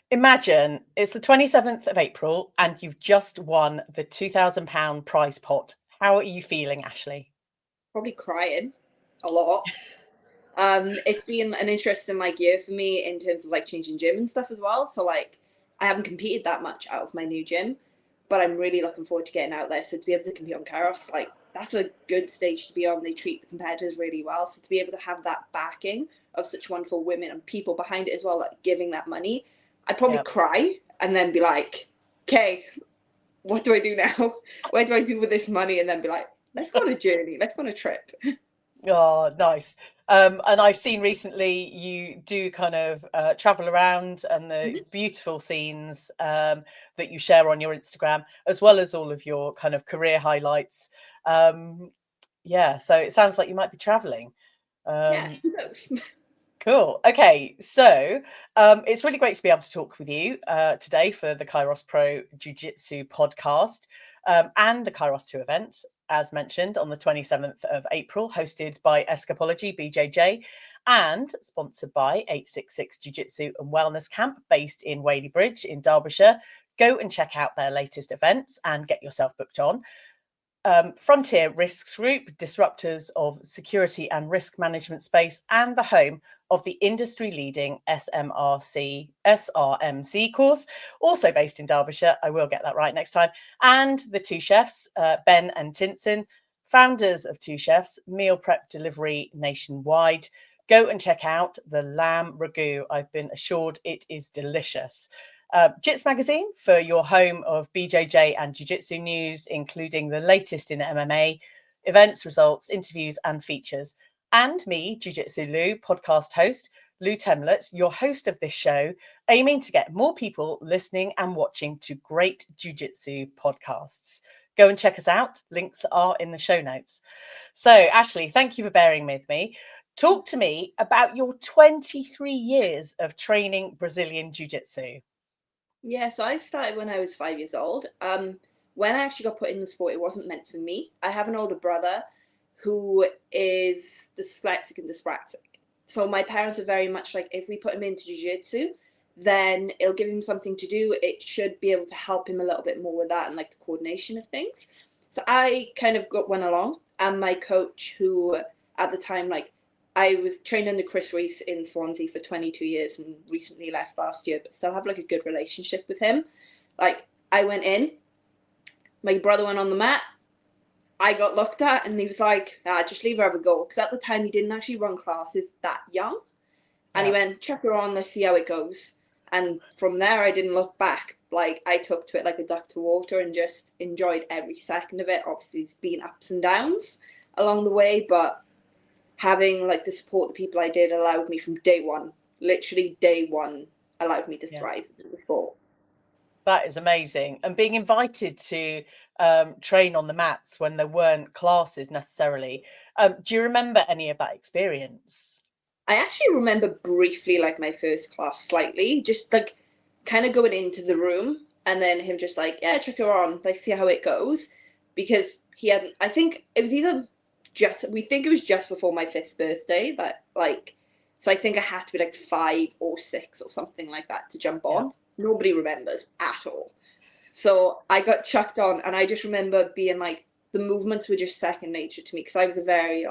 Imagine it's the 27th of April and you've just won the £2,000 prize pot. How are you feeling, Ashley? Probably crying a lot. It's been an interesting year for me in terms of changing gym and stuff as well. So I haven't competed that much out of my new gym, but I'm really looking forward to getting out there. So to be able to compete on Kairos, that's a good stage to be on. They treat the competitors really well. So to be able to have that backing of such wonderful women and people behind it as well, giving that money, I'd probably cry and then be like, okay, what do I do now? Where do I do with this money? And then be like, let's go on a journey. Let's go on a trip. Oh, nice. And I've seen recently you do kind of travel around and the beautiful scenes that you share on your Instagram, as well as all of your kind of career highlights. Yeah, so it sounds like you might be traveling. Yeah, Um, who knows? Cool. Okay, so it's really great to be able to talk with you today for the Kairos Pro Jiu Jitsu podcast and the Kairos 2 event, as mentioned, on the 27th of April, hosted by Escapology BJJ and sponsored by 866 Jiu Jitsu and Wellness Camp based in Whaley Bridge in Derbyshire. Go and check out their latest events and get yourself booked on. Frontier Risks Group, disruptors of security and risk management space, and the home of the industry-leading SRMC course, also based in Derbyshire. I will get that right next time. And the two chefs, Ben and Tinson, founders of Two Chefs, meal prep delivery nationwide. Go and check out the lamb ragu. I've been assured it is delicious. Jits Magazine for your home of BJJ and Jiu Jitsu news, including the latest in MMA, events, results, interviews, and features. And me, Jiu Jitsu Lou, podcast host, Lou Temlett, your host of this show, aiming to get more people listening and watching to great Jiu Jitsu podcasts. Go and check us out. Links are in the show notes. So, Ashley, thank you for bearing with me. Talk to me about your 23 years of training Brazilian Jiu Jitsu. Yeah, so I started when I was 5 years old. When I actually got put in the sport, it wasn't meant for me. I have an older brother who is dyslexic and dyspraxic. So my parents are very much like, if we put him into jiu-jitsu, then it'll give him something to do. It should be able to help him a little bit more with that and the coordination of things. So I kind of went along, and my coach, who at the time, I was trained under Chris Reese in Swansea for 22 years and recently left last year, but still have a good relationship with him. I went in, my brother went on the mat, I got looked at, and he was like, just leave her have a go. Because at the time, he didn't actually run classes that young. And he went, chuck her on, let's see how it goes. And from there, I didn't look back. I took to it like a duck to water and just enjoyed every second of it. Obviously, it's been ups and downs along the way, but having the support the people I did allowed me from day one, literally day one, allowed me to thrive in the sport. That is amazing. And being invited to train on the mats when there weren't classes necessarily. Do you remember any of that experience? I actually remember briefly my first class slightly, just kind of going into the room and then him just yeah, check her on, see how it goes. Because he hadn't, I think it was either we think it was just before my 5th birthday that so I think I had to be 5 or 6 or something like that to jump on. Nobody remembers at all. So I got chucked on, and I just remember being the movements were just second nature to me because I was a very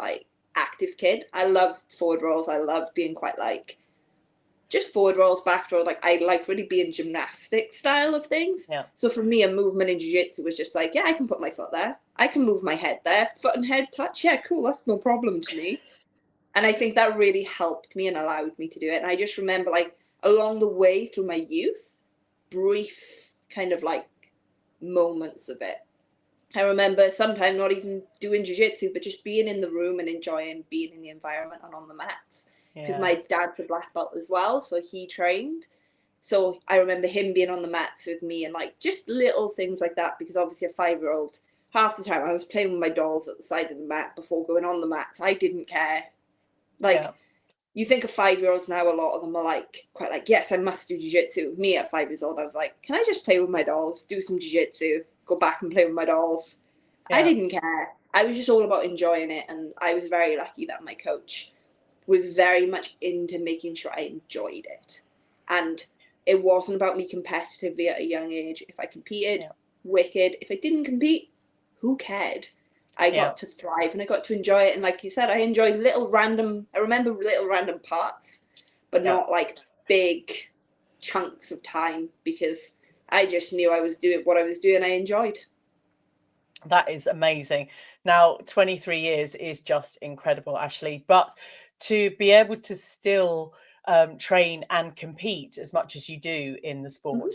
active kid. I loved forward rolls. I loved being quite just forward rolls, back rolls. I liked really being gymnastic style of things. Yeah. So for me, a movement in jiu-jitsu was just yeah, I can put my foot there. I can move my head there. Foot and head touch. Yeah, cool. That's no problem to me. And I think that really helped me and allowed me to do it. And I just remember along the way through my youth, brief kind of moments of it. I remember sometimes not even doing jiu-jitsu, but just being in the room and enjoying being in the environment and on the mats. Because my dad's a black belt as well, so he trained. So I remember him being on the mats with me and just little things like that, because obviously a 5-year-old, half the time I was playing with my dolls at the side of the mat before going on the mats. I didn't care. You think of 5-year-olds now, a lot of them are quite yes, I must do jiu-jitsu. Me at 5 years old, I was can I just play with my dolls, do some jiu-jitsu, go back and play with my dolls? I didn't care. I was just all about enjoying it, and I was very lucky that my coach was very much into making sure I enjoyed it. And it wasn't about me competitively at a young age. If I competed, wicked. If I didn't compete, who cared? I got to thrive and I got to enjoy it. And like you said, I enjoy I remember little random parts, but not like big chunks of time, because I just knew I was doing what I was doing. I enjoyed. That is amazing. Now, 23 years is just incredible, Ashley. But to be able to still train and compete as much as you do in the sport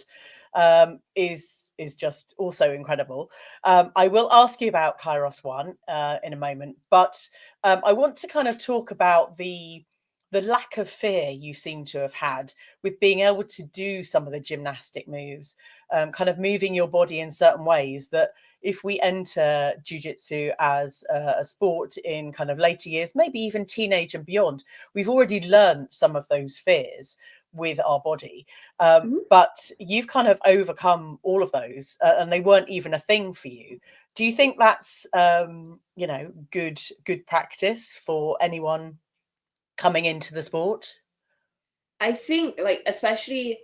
is just also incredible. I will ask you about Kairos One in a moment, but I want to kind of talk about the lack of fear you seem to have had with being able to do some of the gymnastic moves, kind of moving your body in certain ways that if we enter jiu-jitsu as a sport in kind of later years, maybe even teenage and beyond, we've already learned some of those fears with our body. But you've kind of overcome all of those and they weren't even a thing for you. Do you think that's, good practice for anyone coming into the sport? I think, like, especially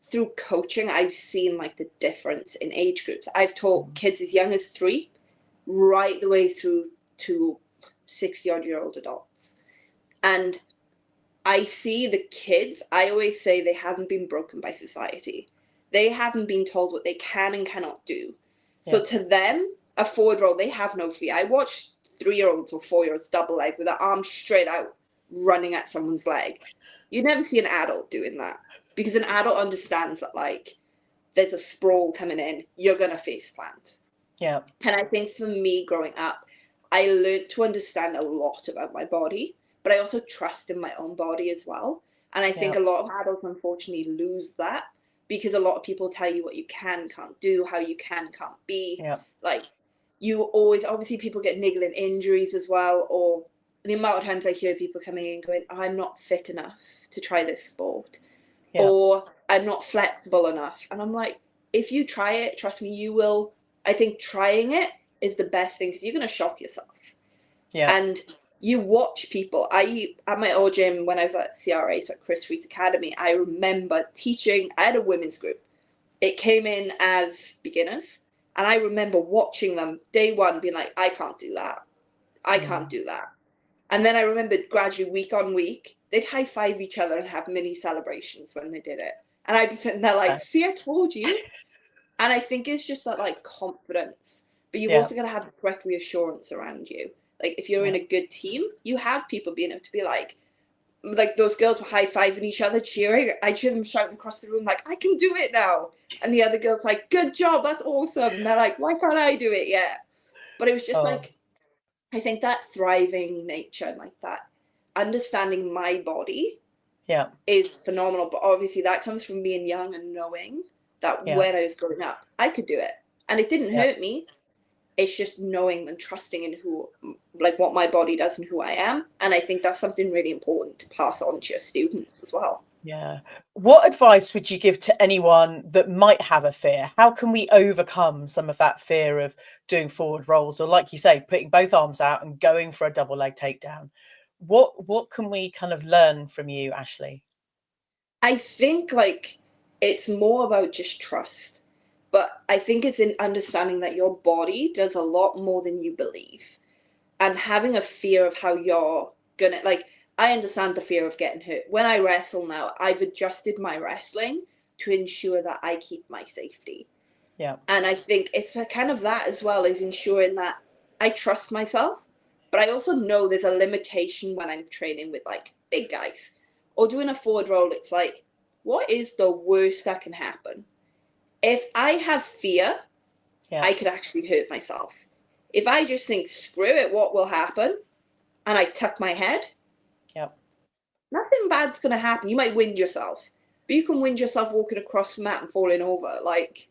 through coaching, I've seen like the difference in age groups. I've taught kids as young as 3 right the way through to 60-odd-year-old adults. And I see the kids, I always say they haven't been broken by society. They haven't been told what they can and cannot do. So to them, a forward roll, they have no fear. I watch 3-year-olds or 4-year-olds double leg with their arms straight out running at someone's leg. You never see an adult doing that, because an adult understands that, like, there's a sprawl coming in, you're going to face plant. Yeah. And I think for me growing up, I learned to understand a lot about my body, but I also trust in my own body as well. And I think a lot of adults unfortunately lose that, because a lot of people tell you what you can, can't do, how you can, can't be. Yeah. Like, you always, obviously people get niggling injuries as well, or the amount of times I hear people coming in going, oh, I'm not fit enough to try this sport. Or I'm not flexible enough. And I'm like, if you try it, trust me, you will. I think trying it is the best thing, because you're going to shock yourself. Yeah. And you watch people. At my old gym, when I was at CRA, so at Chris Freed's Academy, I remember teaching. I had a women's group. It came in as beginners. And I remember watching them day one being like, I can't do that. I can't do that. And then I remember gradually, week on week, they'd high five each other and have mini celebrations when they did it. And I'd be sitting there like, see, I told you. And I think it's just that, like, confidence. But you've also got to have the correct reassurance around you. Like, if you're in a good team, you have people being able to be like those girls were high-fiving each other, cheering. I hear them shouting across the room like, I can do it now. And the other girl's like, good job, that's awesome. And they're like, why can't I do it yet? But it was just like, I think that thriving nature and like that understanding my body is phenomenal. But obviously that comes from being young and knowing that when I was growing up, I could do it. And it didn't hurt me. It's just knowing and trusting in who, like, what my body does and who I am. And I think that's something really important to pass on to your students as well. Yeah. What advice would you give to anyone that might have a fear? How can we overcome some of that fear of doing forward rolls, or, like you say, putting both arms out and going for a double leg takedown? What can we kind of learn from you, Ashley? I think, like, it's more about just trust. But I think it's in understanding that your body does a lot more than you believe. And having a fear of how you're gonna, like, I understand the fear of getting hurt. When I wrestle now, I've adjusted my wrestling to ensure that I keep my safety. Yeah. And I think it's a kind of that as well, is ensuring that I trust myself, but I also know there's a limitation when I'm training with, like, big guys or doing a forward roll. It's like, what is the worst that can happen? If I have fear, I could actually hurt myself. If I just think, screw it, what will happen? And I tuck my head, nothing bad's going to happen. You might wind yourself, but you can wind yourself walking across the mat and falling over. Like,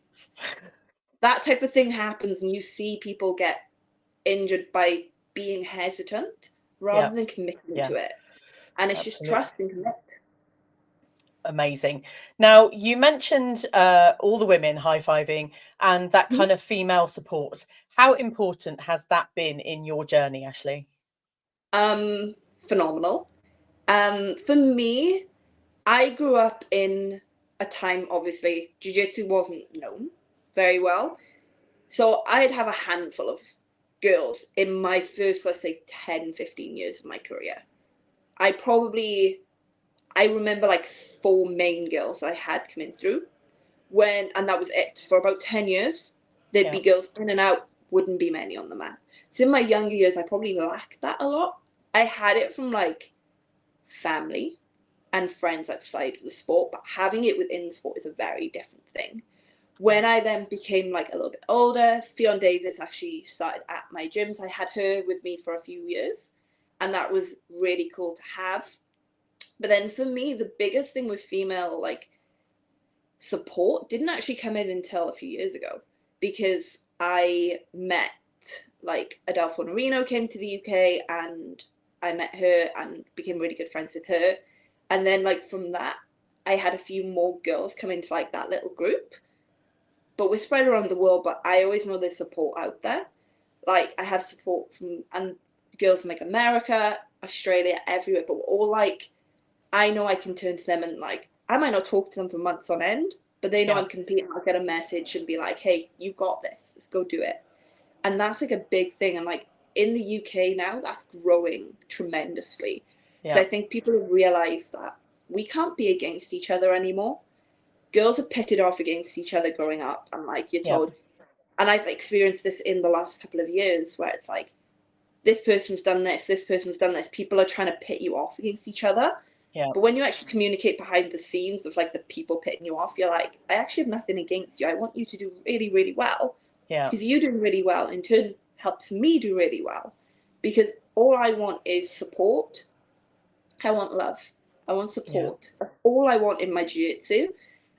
that type of thing happens, and you see people get injured by being hesitant rather than committing to it. And it's just trust and commit. Amazing. Now, you mentioned all the women high-fiving and that kind of female support. How important has that been in your journey, Ashley? Phenomenal. For me, I grew up in a time, obviously, jiu-jitsu wasn't known very well. So I'd have a handful of girls in my first, let's say, 10, 15 years of my career. I remember like 4 main girls I had coming through and that was it. For about 10 years, there'd be girls in and out, wouldn't be many on the mat. So in my younger years, I probably lacked that a lot. I had it from like family and friends outside of the sport, but having it within the sport is a very different thing. When I then became like a little bit older, Fionn Davis actually started at my gyms. I had her with me for a few years, and that was really cool to have. But then for me, the biggest thing with female like support didn't actually come in until a few years ago, because I met like Adele Fornerino came to the UK, and I met her and became really good friends with her. And then like from that, I had a few more girls come into like that little group. But we're spread around the world, but I always know there's support out there. Like I have support from and girls in like America, Australia, everywhere, but we're all like, I know I can turn to them, and like I might not talk to them for months on end, but they know I'm competing. I'll get a message and be like, hey, you got this, let's go do it. And that's like a big thing. And like in the UK now, that's growing tremendously. So I think people have realized that we can't be against each other anymore. Girls are pitted off against each other growing up, and like you're told, and I've experienced this in the last couple of years, where it's like, this person's done this person's done this, people are trying to pit you off against each other. But when you actually communicate behind the scenes of like the people pitting you off, you're like, I actually have nothing against you, I want you to do really, really well, because you doing really well in turn helps me do really well, because all I want is support. I want love, I want support. That's all I want in my jiu-jitsu.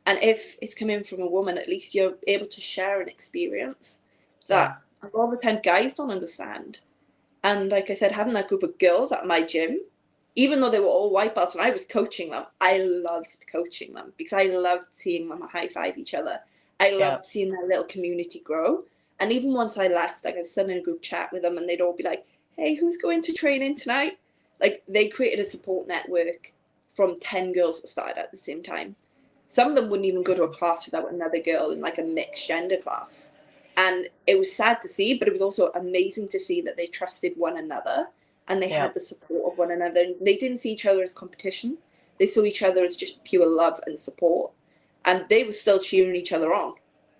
And if it's coming from a woman, at least you're able to share an experience that a lot of the time guys don't understand. And like I said, having that group of girls at my gym, even though they were all white belts and I was coaching them, I loved coaching them because I loved seeing them high five each other. I loved seeing their little community grow. And even once I left, like I was sitting in a group chat with them, and they'd all be like, hey, who's going to training tonight? Like they created a support network from 10 girls that started at the same time. Some of them wouldn't even go to a class without another girl in like a mixed gender class. And it was sad to see, but it was also amazing to see that they trusted one another and they had the support of one another. And they didn't see each other as competition. They saw each other as just pure love and support. And they were still cheering each other on.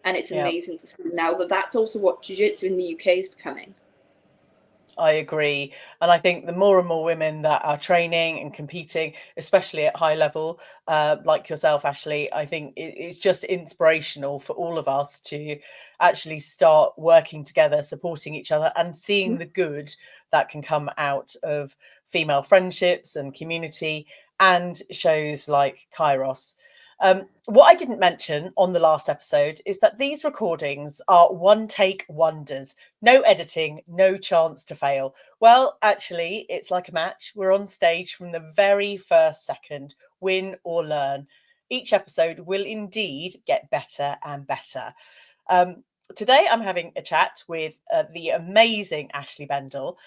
And it's amazing to see now that that's also what jiu-jitsu in the UK is becoming. I agree. And I think the more and more women that are training and competing, especially at high level, like yourself, Ashley, I think it's just inspirational for all of us to actually start working together, supporting each other, and seeing the good that can come out of female friendships and community and shows like Kairos. What I didn't mention on the last episode is that these recordings are one take wonders. No editing, no chance to fail. Well, actually, it's like a match. We're on stage from the very first second, win or learn. Each episode will indeed get better and better. Today, I'm having a chat with the amazing Ashley Bendle.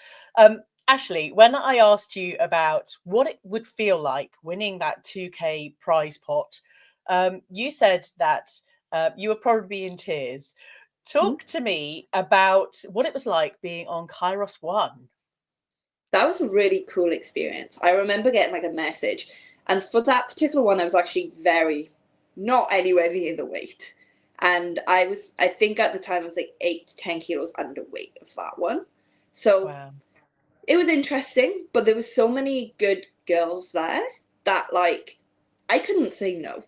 Ashley, when I asked you about what it would feel like winning that 2K prize pot, you said that you were probably in tears. Talk to me about what it was like being on Kairos 1. That was a really cool experience. I remember getting like a message, and for that particular one, I was actually not anywhere near the weight. And I think at the time I was like 8 to 10 kilos underweight of that one. So it was interesting, but there was so many good girls there that like I couldn't say no.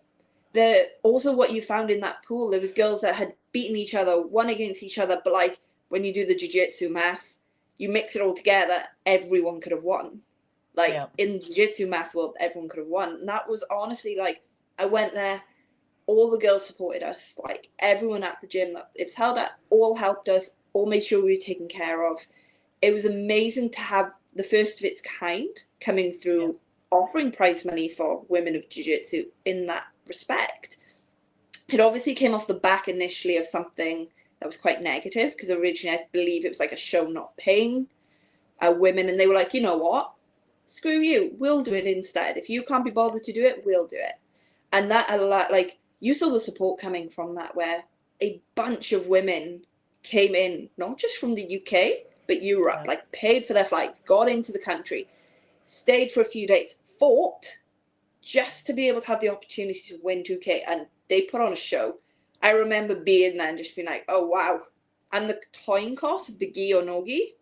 Also what you found in that pool, there was girls that had beaten each other, won against each other, but like when you do the jiu-jitsu math, you mix it all together, everyone could have won. Like in the jiu-jitsu math world, everyone could have won. And that was honestly like, I went there, all the girls supported us, like everyone at the gym that it was held at, all helped us, all made sure we were taken care of. It was amazing to have the first of its kind coming through, offering prize money for women of jiu-jitsu in that respect. It obviously came off the back initially of something that was quite negative, because originally I believe it was like a show not paying women, and they were like, you know what, screw you, we'll do it instead. If you can't be bothered to do it, we'll do it. And that a lot, like you saw the support coming from that, where a bunch of women came in, not just from the UK, but Europe, like paid for their flights, got into the country, stayed for a few days, fought just to be able to have the opportunity to win 2K. And they put on a show. I remember being there and just being like, oh, wow. And the time cost of the gi or no gi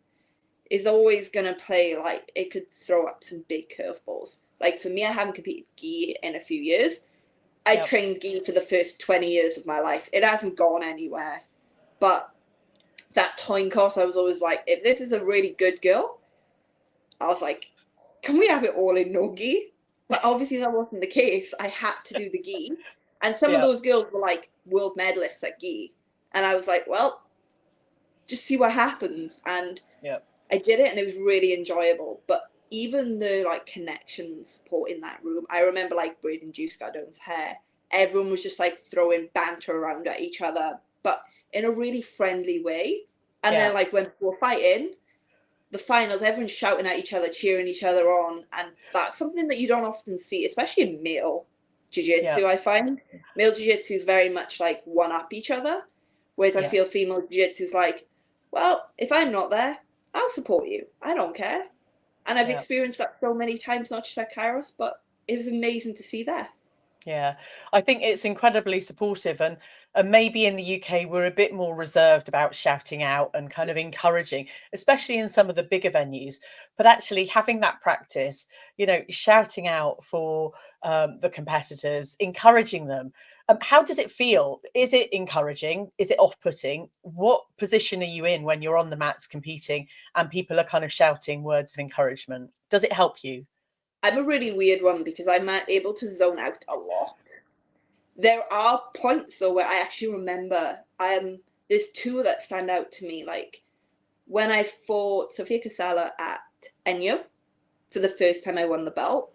is always going to play, like, it could throw up some big curveballs. Like, for me, I haven't competed gi in a few years. I trained gi for the first 20 years of my life. It hasn't gone anywhere. But that time cost, I was always like, if this is a really good girl, I was like, can we have it all in no gi? But obviously that wasn't the case. I had to do the gi. And some of those girls were like world medalists at gi. And I was like, well, just see what happens. And I did it, and it was really enjoyable. But even the like connection support in that room, I remember like braiding Juice Gardone's hair. Everyone was just like throwing banter around at each other, but in a really friendly way. And then like when people were fighting, the finals, everyone's shouting at each other, cheering each other on. And that's something that you don't often see, especially in male jiu-jitsu, I find. Male jiu-jitsu is very much like one-up each other, whereas I feel female jiu-jitsu is like, well, if I'm not there, I'll support you. I don't care. And I've experienced that so many times, not just at Kairos, but it was amazing to see there. Yeah, I think it's incredibly supportive, and maybe in the UK we're a bit more reserved about shouting out and kind of encouraging, especially in some of the bigger venues. But actually having that practice, you know, shouting out for the competitors, encouraging them. How does it feel? Is it encouraging? Is it off-putting? What position are you in when you're on the mats competing and people are kind of shouting words of encouragement? Does it help you? I'm a really weird one because I'm able to zone out a lot. There are points though where I actually remember there's two that stand out to me. Like when I fought Sofia Casala at Enyo for the first time I won the belt.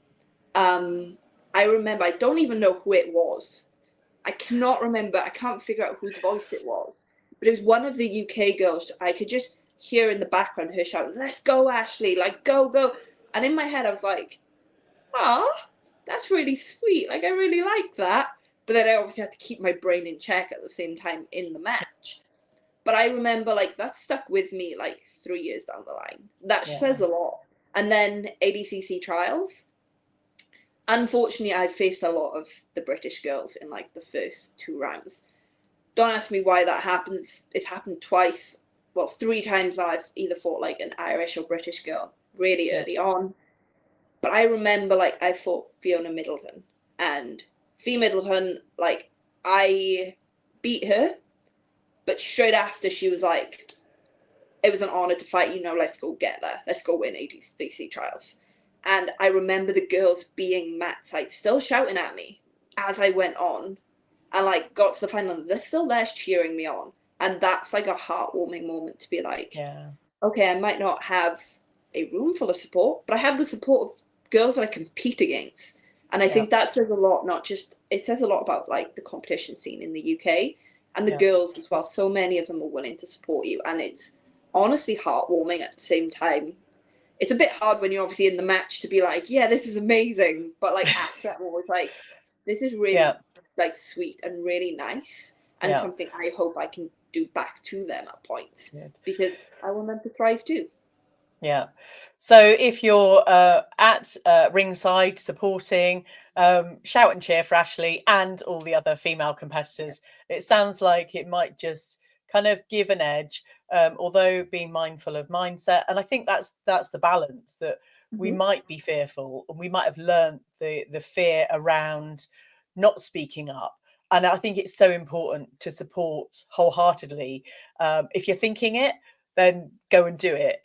I remember, I don't even know who it was. I cannot remember. I can't figure out whose voice it was. But it was one of the UK girls. I could just hear in the background her shouting, "Let's go, Ashley, like go, go." And in my head I was like, oh, that's really sweet. Like, I really like that. But then I obviously had to keep my brain in check at the same time in the match. But I remember, like, that stuck with me, like, 3 years down the line. That says a lot. And then ADCC trials. Unfortunately, I faced a lot of the British girls in, like, the first 2 rounds. Don't ask me why that happens. It's happened twice. Well, 3 times now I've either fought, like, an Irish or British girl really early on. But I remember, like, I fought Fiona Middleton. And Fee Middleton, like, I beat her. But straight after, she was like, it was an honor to fight, you know, let's go get there. Let's go win ADCC trials. And I remember the girls being matside, still shouting at me as I went on. And, like, got to the final, and they're still there cheering me on. And that's, like, a heartwarming moment to be like, okay, I might not have a room full of support, but I have the support of girls that I compete against. And I think that says a lot, not just, it says a lot about like the competition scene in the UK and the girls as well. So many of them are willing to support you. And it's honestly heartwarming at the same time. It's a bit hard when you're obviously in the match to be like, yeah, this is amazing. But like after I'm always like, this is really like sweet and really nice. And something I hope I can do back to them at points because I want them to thrive too. Yeah. So if you're at ringside supporting, shout and cheer for Ashley and all the other female competitors. It sounds like it might just kind of give an edge, although being mindful of mindset. And I think that's the balance, that we might be fearful and we might have learned the fear around not speaking up. And I think it's so important to support wholeheartedly. If you're thinking it, then go and do it.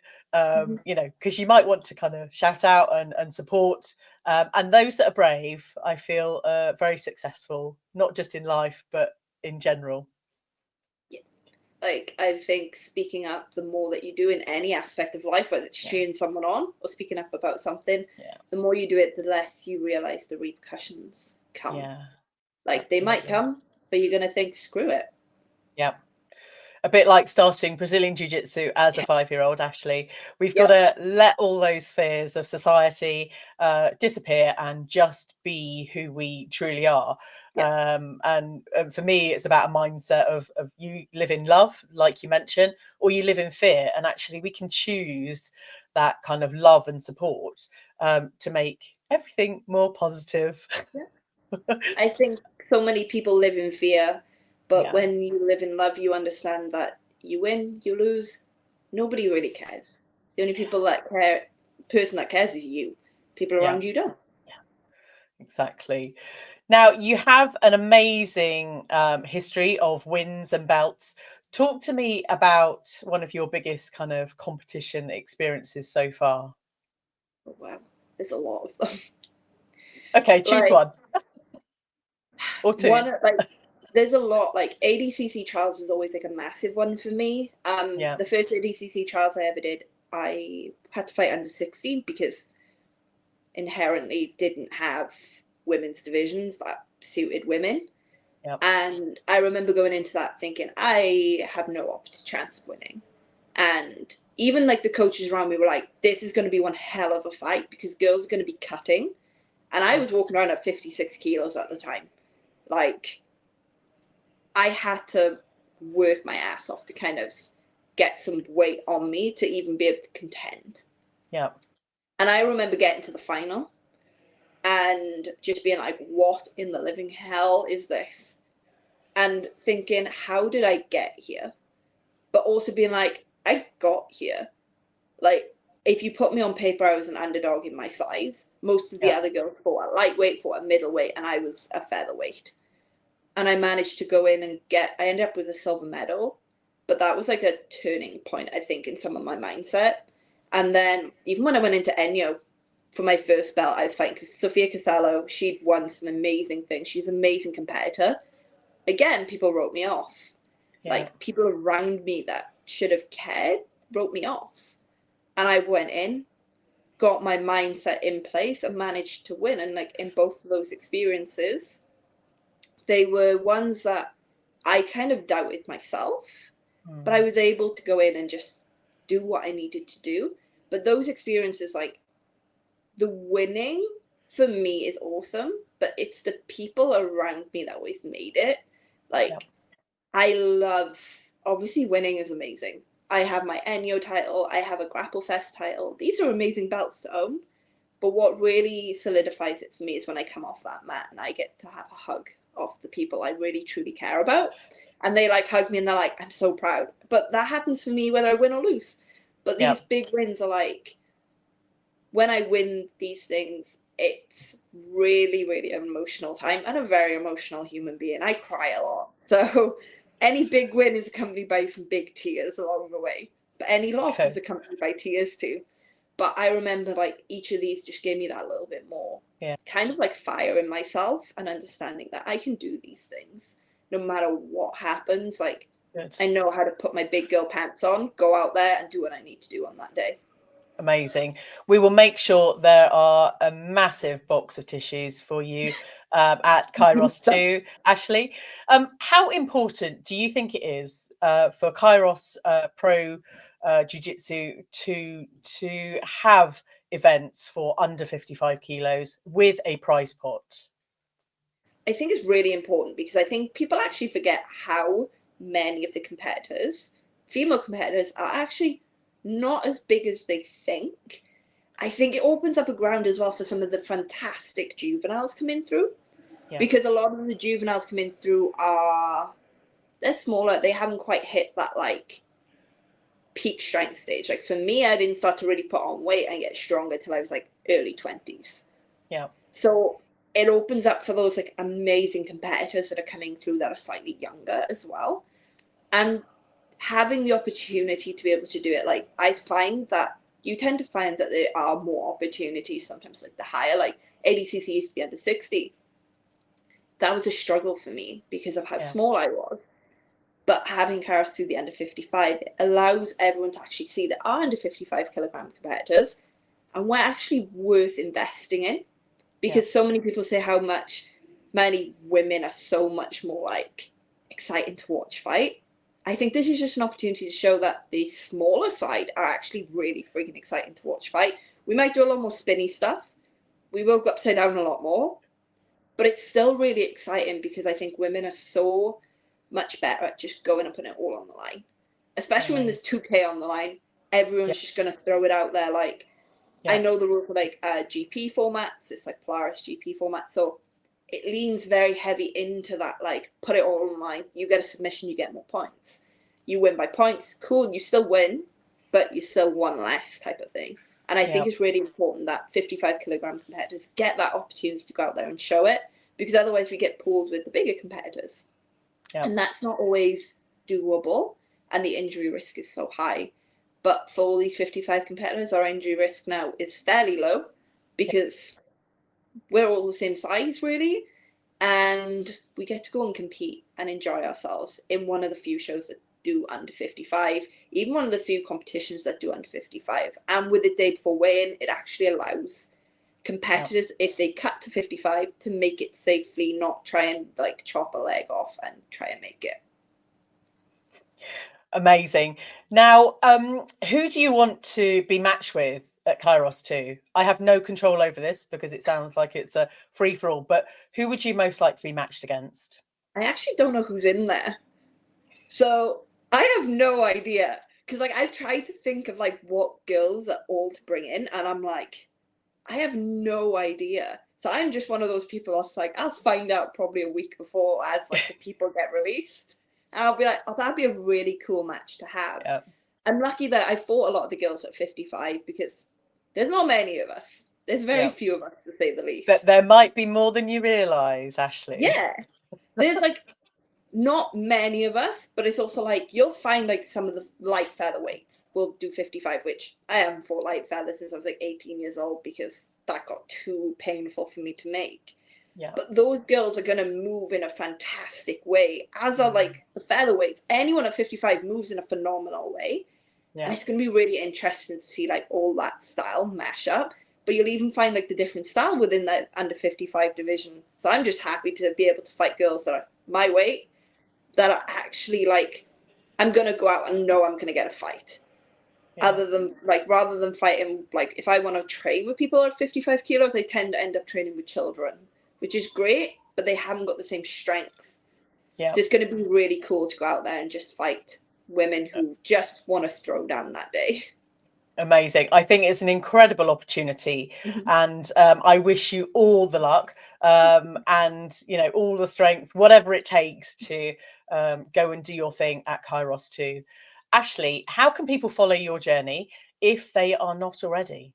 You know, because you might want to kind of shout out and support. And those that are brave, I feel very successful, not just in life, but in general. Yeah. Like, I think speaking up, the more that you do in any aspect of life, whether it's cheering someone on or speaking up about something, the more you do it, the less you realize the repercussions come. Like, absolutely. They might come, but you're going to think, screw it. Yeah. A bit like starting Brazilian Jiu Jitsu as a 5-year-old, Ashley. We've got Yep. to let all those fears of society disappear and just be who we truly are. Yep. And for me, it's about a mindset of you live in love, like you mentioned, or you live in fear. And actually, we can choose that kind of love and support to make everything more positive. I think so many people live in fear, but Yeah, when you live in love, you understand that you win, you lose, nobody really cares. The only person that cares is you. People yeah, around you don't. exactly. Now, you have an amazing history of wins and belts. Talk to me about one of your biggest kind of competition experiences so far. Oh, wow, there's a lot of them. Okay, choose Like one or two. like there's a lot. Like ADCC trials is always like a massive one for me. Yeah, The first ADCC trials I ever did, I had to fight under 16 because inherently didn't have women's divisions that suited women. yeah, And I remember going into that thinking, I have no chance of winning. And even like the coaches around me were like, this is going to be one hell of a fight because girls are going to be cutting. And I yeah, was walking around at 56 kilos at the time. Like, I had to work my ass off to kind of get some weight on me to even be able to contend. yeah, And I remember getting to the final and just being like, what in the living hell is this? And thinking, how did I get here? But also being like, I got here. Like, if you put me on paper, I was an underdog in my size. Most of the yeah, other girls fought at lightweight, fought at middleweight, and I was a featherweight. And I managed to go in and I ended up with a silver medal. But that was like a turning point, I think, in some of my mindset. And then even when I went into Enyo for my first belt, I was fighting Sofia Casallo. She'd won some amazing things. She's an amazing competitor. Again, people wrote me off. yeah, Like people around me that should have cared wrote me off. And I went in, got my mindset in place, and managed to win. And like in both of those experiences, they were ones that I kind of doubted myself, but I mm, was able to go in and just do what I needed to do. But those experiences, like the winning for me is awesome, but it's the people around me that always made it. yeah, Like, I love, obviously, winning is amazing. I have my Enyo title, I have a Grapple Fest title. These are amazing belts to own. But what really solidifies it for me is when I come off that mat and I get to have a hug of the people I really truly care about. And they like hug me and they're like, I'm so proud. But that happens for me whether I win or lose. But yeah. these big wins are like, when I win these things, it's really, really an emotional time. I'm a very emotional human being. I cry a lot. So any big win is accompanied by some big tears along the way. But any loss is Okay, accompanied by tears too. But I remember like each of these just gave me that little bit more yeah, kind of like fire in myself and understanding that I can do these things no matter what happens. Like good. I know how to put my big girl pants on, go out there and do what I need to do on that day. Amazing. We will make sure there are a massive box of tissues for you at Kairos too, Ashley. How important do you think it is for Kairos Pro Jiu Jitsu to have events for under 55 kilos with a prize pot? I think it's really important because I think people actually forget how many of the competitors, female competitors, are actually not as big as they think. I think it opens up a ground as well for some of the fantastic juveniles coming through Yeah, because a lot of the juveniles coming through they're smaller. They haven't quite hit that like peak strength stage. Like for me, I didn't start to really put on weight and get stronger till I was like early 20s. yeah, So it opens up for those like amazing competitors that are coming through that are slightly younger as well. And having the opportunity to be able to do it, like I find that you tend to find that there are more opportunities sometimes, like the higher, like ADCC used to be under 60. That was a struggle for me because of how yeah, small I was. But having Kairos to the under 55, it allows everyone to actually see that are under 55 kilogram competitors and we're actually worth investing in yeah, because so many people say how much many women are so much more like exciting to watch fight. I think this is just an opportunity to show that the smaller side are actually really freaking exciting to watch fight. We might do a lot more spinny stuff. We will go upside down a lot more. But it's still really exciting because I think women are so much better at just going and putting it all on the line. Especially when there's 2K on the line. Everyone's just going to throw it out there. Like, I know the rule for like GP formats. It's like Polaris GP format. So it leans very heavy into that, like, put it all on the line. You get a submission, you get more points. You win by points. Cool, you still win, but you still won less type of thing. And I think it's really important that 55 kilogram competitors get that opportunity to go out there and show it, because otherwise we get pulled with the bigger competitors. And that's not always doable, and the injury risk is so high. But for all these 55 competitors, our injury risk now is fairly low because we're all the same size, really. And we get to go and compete and enjoy ourselves in one of the few shows that do under 55, even one of the few competitions that do under 55. And with the day before weigh-in, it actually allows competitors, if they cut to 55, to make it safely, not try and like chop a leg off and try and make it. Amazing. Now, who do you want to be matched with at Kairos 2? I have no control over this because it sounds like it's a free-for-all, but who would you most like to be matched against? I actually don't know who's in there. So I have no idea. Because like I've tried to think of like what girls are all to bring in, and I'm like, I have no idea. So I'm just one of those people that's like, I'll find out probably a week before as like the people get released. And I'll be like, oh, that'd be a really cool match to have. Yep. I'm lucky that I fought a lot of the girls at 55 because there's not many of us. There's very few of us, to say the least. But there might be more than you realise, Ashley. Yeah. There's like not many of us, but it's also like you'll find like some of the light featherweights will do 55, which I haven't fought light feather since I was like 18 years old because that got too painful for me to make. Yeah. But those girls are going to move in a fantastic way, as are like the featherweights. Anyone at 55 moves in a phenomenal way. Yeah. And it's going to be really interesting to see like all that style mash up. But you'll even find like the different style within that under 55 division. So I'm just happy to be able to fight girls that are my weight, that are actually like, I'm going to go out and know I'm going to get a fight. Yeah. Other than like, rather than fighting, like if I want to train with people at 55 kilos, I tend to end up training with children, which is great, but they haven't got the same strength. Yeah. So it's going to be really cool to go out there and just fight women who just want to throw down that day. Amazing. I think it's an incredible opportunity, and I wish you all the luck and, you know, all the strength, whatever it takes to go and do your thing at Kairos 2. Ashley, how can people follow your journey if they are not already?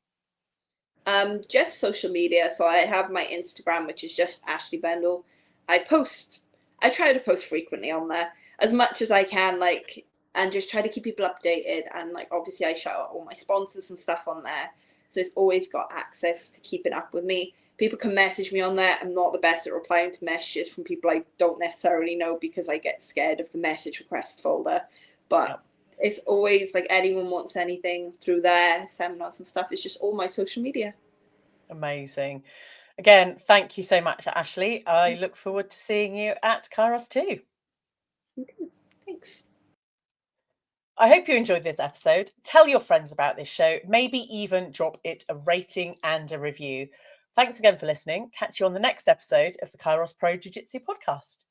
Just social media. So I have my Instagram, which is just Ashley Bendle. I try to post frequently on there as much as I can, like, and just try to keep people updated. And like, obviously I shout out all my sponsors and stuff on there. So it's always got access to keeping up with me. People can message me on there. I'm not the best at replying to messages from people I don't necessarily know because I get scared of the message request folder. But it's always like anyone wants anything through there, seminars and stuff. It's just all my social media. Amazing. Again, thank you so much, Ashley. I look forward to seeing you at Kairos 2. Thanks. I hope you enjoyed this episode. Tell your friends about this show, maybe even drop it a rating and a review. Thanks again for listening. Catch you on the next episode of the Kairos Pro Jiu Jitsu podcast.